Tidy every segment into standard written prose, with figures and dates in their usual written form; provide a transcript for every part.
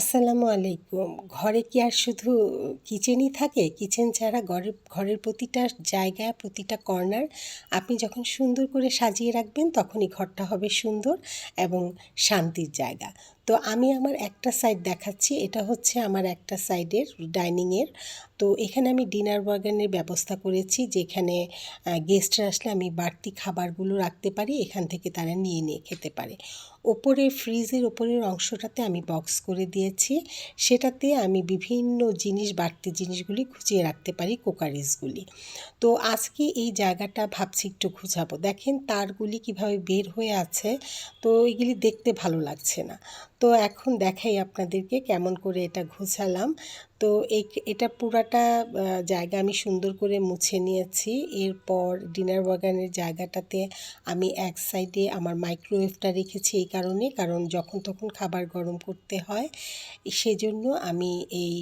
আসসালামু আলাইকুম। ঘরে কি আর শুধু কিচেনই থাকে? কিচেন ছাড়া ঘরের প্রতিটা জায়গা, প্রতিটা কর্নার আপনি যখন সুন্দর করে সাজিয়ে রাখবেন, তখনই ঘরটা হবে সুন্দর এবং শান্তির জায়গা। তো আমি আমার একটা সাইড দেখাচ্ছি। এটা হচ্ছে আমার একটা সাইডের ডাইনিংয়ের। তো এখানে আমি ডিনার বার্গারের ব্যবস্থা করেছি, যেখানে গেস্টরা আসলে আমি বাড়তি খাবারগুলো রাখতে পারি, এখান থেকে তারা নিয়ে নিয়ে খেতে পারে। ওপরে ফ্রিজের ওপরের অংশটাতে আমি বক্স করে দিয়েছি, সেটাতে আমি বিভিন্ন জিনিস, বাড়তি জিনিসগুলি গুছিয়ে রাখতে পারি, কুকারিজগুলি। তো আজকে এই জায়গাটা ভাবছি একটু গুছাবো। দেখেন তারগুলি কিভাবে বের হয়ে আছে, তো এগুলি দেখতে ভালো লাগছে না। তো এখন দেখাই আপনাদেরকে কেমন করে এটা গুছালাম। তো এটা পুরাটা জায়গা আমি সুন্দর করে মুছে নিয়েছি। এরপর ডিনার বাগানের জায়গাটাতে আমি এক সাইডে আমার মাইক্রোওয়েভটা রেখেছি, এই কারণ যখন তখন খাবার গরম করতে হয়, সেজন্য আমি এই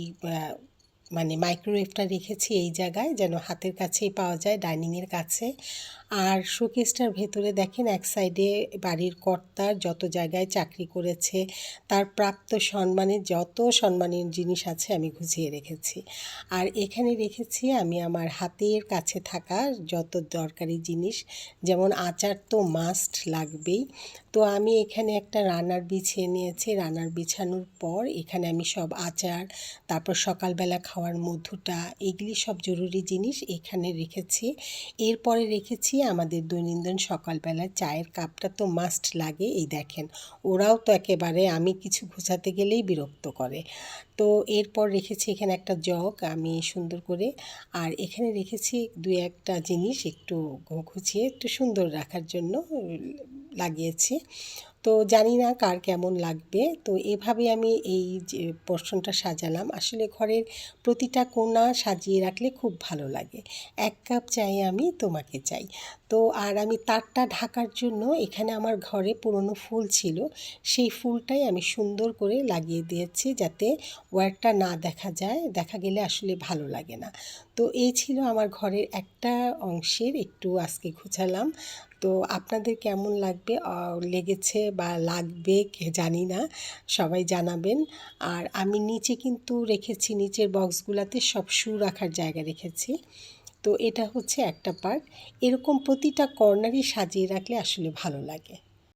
মানে মাইক্রোওয়েভটা রেখেছি এই জায়গায়, যেন হাতের কাছেই পাওয়া যায়, ডাইনিংয়ের কাছে। আর শোকেসটার ভেতরে দেখেন এক সাইডে বাড়ির কর্তার যত জায়গায় চাকরি করেছে তার প্রাপ্ত সম্মানের যত সম্মানের জিনিস আছে আমি গুছিয়ে রেখেছি। আর এখানে রেখেছি আমি আমার হাতের কাছে থাকা যত দরকারি জিনিস, যেমন আচার তো মাস্ট লাগবেই। তো আমি এখানে একটা রানার বিছিয়ে নিয়েছি। রানার বিছানোর পর এখানে আমি সব আচার, তারপর সকালবেলা খাওয়ার মধুটা, এগুলি সব জরুরি জিনিস এখানে রেখেছি। এরপরে রেখেছি আমাদের দৈনন্দিন সকালবেলার চায়ের কাপটা তো মাস্ট লাগে। এই দেখেন, ওরাও তো একেবারে আমি কিছু গুছাতে গেলেই বিরক্ত করে। তো এরপর রেখেছি এখানে একটা জগ আমি সুন্দর করে, আর এখানে রেখেছি দুই একটা জিনিস একটু গুছিয়ে একটু সুন্দর রাখার জন্য লাগিয়েছি। তো জানি না কার কেমন লাগবে। তো এভাবে আমি এই যে পোর্শনটা সাজালাম। আসলে ঘরের প্রতিটা কোণা সাজিয়ে রাখলে খুব ভালো লাগে। এক কাপ চাই আমি তোমাকে চাই। তো আর আমি তারটা ঢাকার জন্য এখানে আমার ঘরে পুরনো ফুল ছিল, সেই ফুলটাই আমি সুন্দর করে লাগিয়ে দিয়েছি, যাতে ওয়্যারটা না দেখা যায়, দেখা গেলে আসলে ভালো লাগে না। তো এই ছিল আমার ঘরের একটা অংশের একটু আজকে গুছালাম। তো আপনাদের কেমন লেগেছে বা লাগবে জানি না, সবাই জানাবেন। আর আমি নিচে কিন্তু রেখেছি, নিচের বক্সগুলোতে সব শু রাখার জায়গা রেখেছি। তো এটা হচ্ছে একটা পার্ট। এরকম প্রতিটা কর্নারই সাজিয়ে রাখলে আসলে ভালো লাগে।